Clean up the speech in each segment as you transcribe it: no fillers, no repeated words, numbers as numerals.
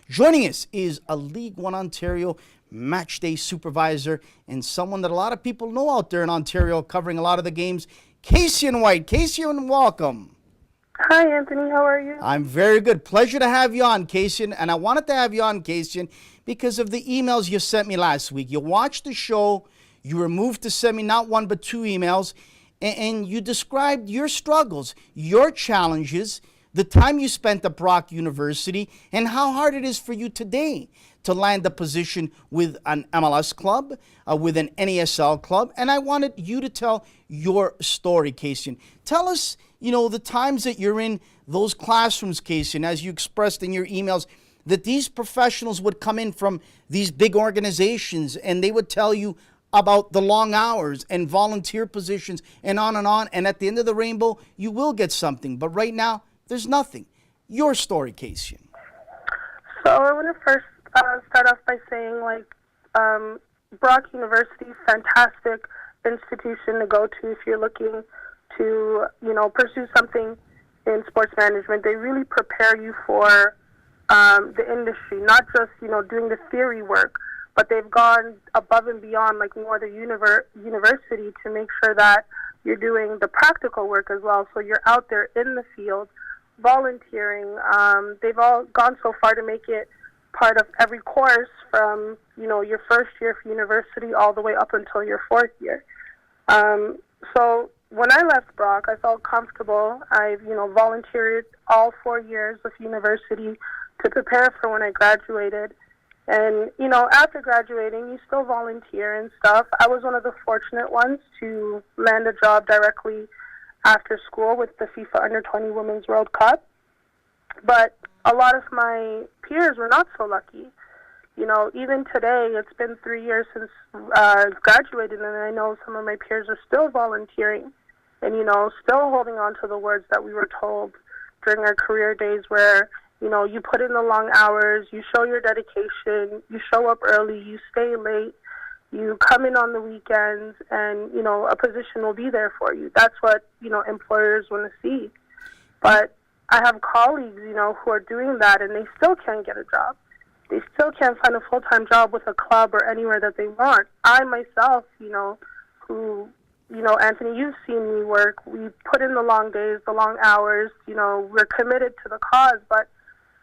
Joining us is a League One Ontario match day supervisor and someone that a lot of people know out there in Ontario covering a lot of the games, Kacian Whyte. Kacian, welcome. Hi, Anthony. How are you? I'm very good. Pleasure to have you on, Kacian. And I wanted to have you on, Kacian, because of the emails you sent me last week. You watched the show, you were moved to send me not one but two emails, and you described your struggles, your challenges, the time you spent at Brock University, and how hard it is for you today to land a position with an MLS club, with an NASL club. And I wanted you to tell your story, Kacian. Tell us, the times that you're in those classrooms, Kacian, as you expressed in your emails, that these professionals would come in from these big organizations and they would tell you about the long hours and volunteer positions and on and on. And at the end of the rainbow, you will get something. But right now, there's nothing. Your story, Kacian. So I want to first start off by saying, Brock University, fantastic institution to go to if you're looking to, pursue something in sports management. They really prepare you for the industry, not just, doing the theory work, but they've gone above and beyond, like no other university, to make sure that you're doing the practical work as well. So you're out there in the field, volunteering. They've all gone so far to make it part of every course from, your first year of university all the way up until your fourth year. So when I left Brock, I felt comfortable. I've, volunteered all 4 years of university to prepare for when I graduated. And, after graduating, you still volunteer and stuff. I was one of the fortunate ones to land a job directly after school with the FIFA Under-20 Women's World Cup. But a lot of my peers were not so lucky. Even today, it's been 3 years since I graduated, and I know some of my peers are still volunteering and, still holding on to the words that we were told during our career days where, you put in the long hours, you show your dedication, you show up early, you stay late, you come in on the weekends, and, a position will be there for you. That's what, employers want to see. But I have colleagues, who are doing that, and they still can't get a job. They still can't find a full-time job with a club or anywhere that they want. I myself, Anthony, you've seen me work. We put in the long days, the long hours. We're committed to the cause, but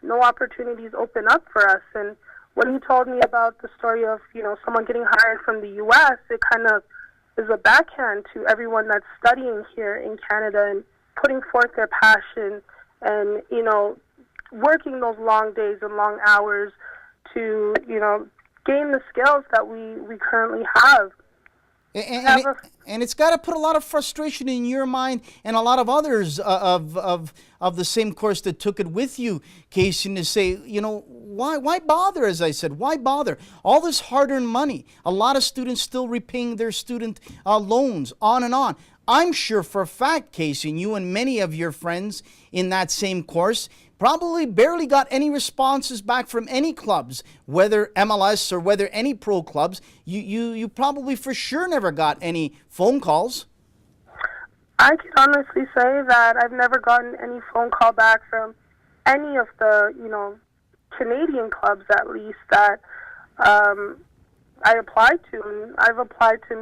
no opportunities open up for us. And when you told me about the story of, someone getting hired from the U.S., it kind of is a backhand to everyone that's studying here in Canada and putting forth their passion and, working those long days and long hours to, gain the skills that we currently have. And it's got to put a lot of frustration in your mind and a lot of others of the same course that took it with you, Kacian, to say, why bother, as I said, why bother? All this hard-earned money, a lot of students still repaying their student loans, on and on. I'm sure for a fact, Kacian, you and many of your friends in that same course probably barely got any responses back from any clubs, whether MLS or whether any pro clubs. You probably for sure never got any phone calls. I can honestly say that I've never gotten any phone call back from any of the, Canadian clubs at least that I applied to. And I've applied to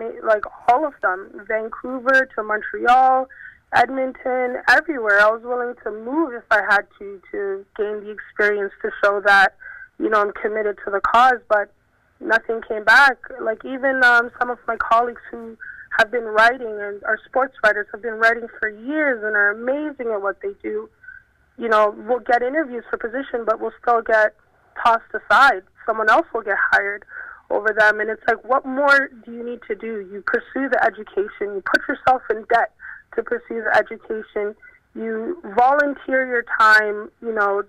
all of them, Vancouver to Montreal, Edmonton, everywhere. I was willing to move if I had to gain the experience to show that, I'm committed to the cause, but nothing came back. Even some of my colleagues who have been writing and are sports writers have been writing for years and are amazing at what they do, will get interviews for position, but will still get tossed aside. Someone else will get hired over them. And it's like, what more do you need to do? You pursue the education. You put yourself in debt to pursue the education. You volunteer your time,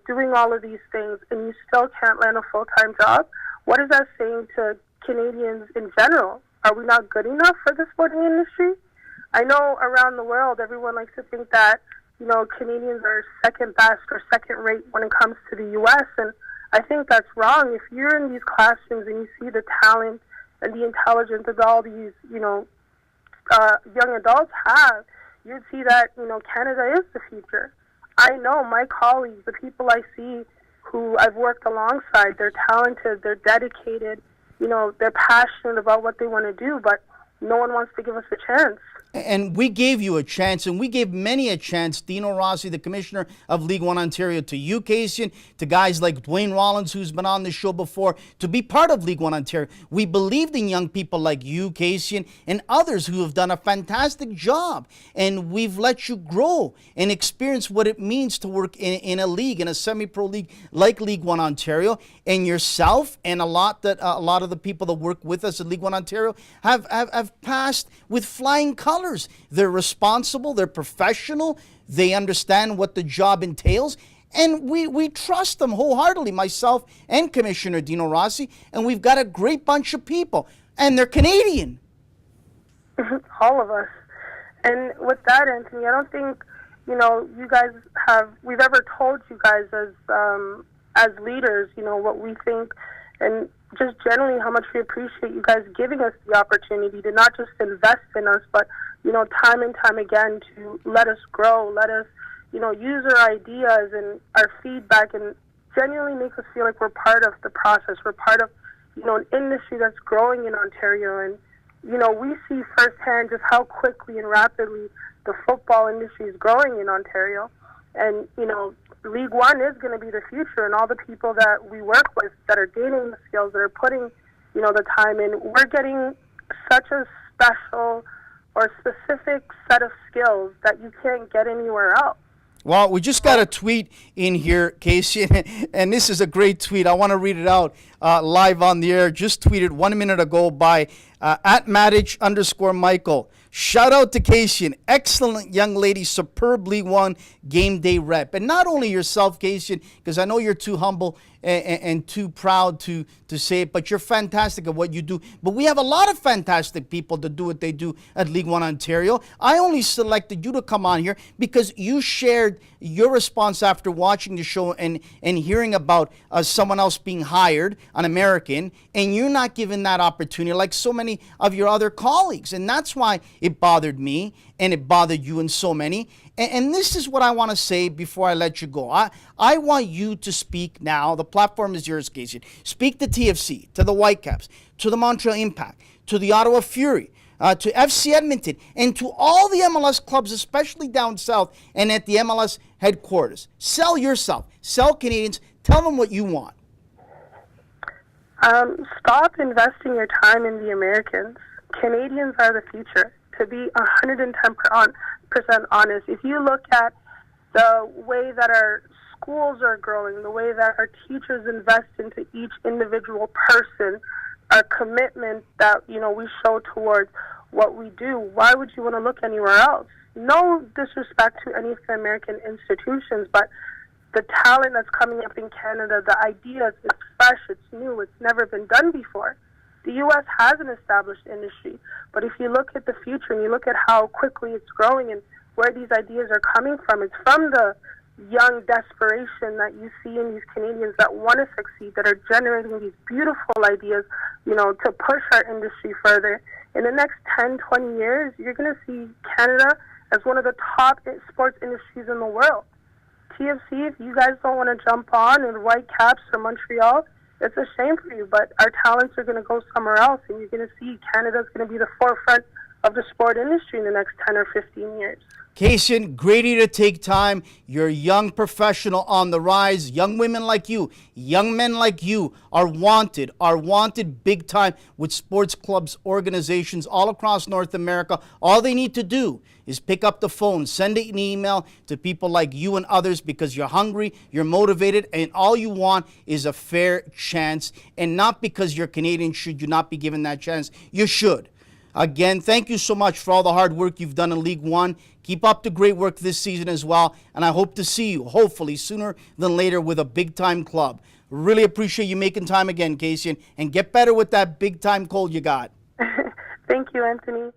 doing all of these things, and you still can't land a full-time job. What is that saying to Canadians in general? Are we not good enough for the sporting industry? I know around the world, everyone likes to think that, Canadians are second best or second rate when it comes to the U.S., and I think that's wrong. If you're in these classrooms and you see the talent and the intelligence that all these, young adults have, you'd see that, Canada is the future. I know my colleagues, the people I see who who I've worked alongside. They're talented, they're dedicated, they're passionate about what they want to do, but no one wants to give us a chance. And we gave you a chance, and we gave many a chance. Dino Rossi, the commissioner of League One Ontario, to you, Kacian, to guys like Dwayne Rollins, who's been on the show before, to be part of League One Ontario. We believed in young people like you, Kacian, and others who have done a fantastic job. And we've let you grow and experience what it means to work in a league, in a semi-pro league like League One Ontario. And yourself and a lot of the people that work with us at League One Ontario have passed with flying colors. They're responsible, they're professional, they understand what the job entails, and we trust them wholeheartedly, myself and Commissioner Dino Rossi, and we've got a great bunch of people, and they're Canadian. All of us. And with that, Anthony, I don't think, you guys we've ever told you guys as leaders, what we think, and just generally how much we appreciate you guys giving us the opportunity to not just invest in us, but, time and time again to let us grow, let us, use our ideas and our feedback and genuinely make us feel like we're part of the process. We're part of, an industry that's growing in Ontario. And, we see firsthand just how quickly and rapidly the football industry is growing in Ontario. And, League One is going to be the future, and all the people that we work with that are gaining the skills, that are putting, the time in, we're getting such a special or specific set of skills that you can't get anywhere else. Well, we just got a tweet in here, Casey, and this is a great tweet. I want to read it out live on the air. Just tweeted 1 minute ago by @Matic_Michael. Shout out to Kacian, excellent young lady, superb League One game day rep. And not only yourself, Kacian, because I know you're too humble and too proud to say it, but you're fantastic at what you do. But we have a lot of fantastic people that do what they do at League One Ontario. I only selected you to come on here because you shared your response after watching the show and hearing about someone else being hired, an American, and you're not given that opportunity like so many of your other colleagues. And that's why it bothered me and it bothered you and so many. And this is what I want to say before I let you go. I want you to speak now. The platform is yours, Kacian. Speak to TFC, to the Whitecaps, to the Montreal Impact, to the Ottawa Fury, to FC Edmonton, and to all the MLS clubs, especially down south and at the MLS headquarters. Sell yourself. Sell Canadians. Tell them what you want. Stop investing your time in the Americans. Canadians are the future. To be 110% honest, if you look at the way that our schools are growing, the way that our teachers invest into each individual person, our commitment that, we show towards what we do, why would you want to look anywhere else? No disrespect to any of the American institutions, but the talent that's coming up in Canada, the ideas, it's fresh, it's new, it's never been done before. The U.S. has an established industry, but if you look at the future and you look at how quickly it's growing and where these ideas are coming from, it's from the young desperation that you see in these Canadians that want to succeed, that are generating these beautiful ideas, to push our industry further. In the next 10, 20 years, you're going to see Canada as one of the top sports industries in the world. TFC, if you guys don't want to jump on in Whitecaps or Montreal, it's a shame for you, but our talents are going to go somewhere else, and you're going to see Canada's going to be the forefront of the sport industry in the next 10 or 15 years. Kacian, great of you to take time. You're a young professional on the rise. Young women like you, young men like you are wanted big time with sports clubs, organizations all across North America. All they need to do is pick up the phone, send an email to people like you and others because you're hungry, you're motivated, and all you want is a fair chance. And not because you're Canadian should you not be given that chance. You should. Again, thank you so much for all the hard work you've done in League One. Keep up the great work this season as well. And I hope to see you, hopefully, sooner than later with a big-time club. Really appreciate you making time again, Kacian. And get better with that big-time cold you got. Thank you, Anthony.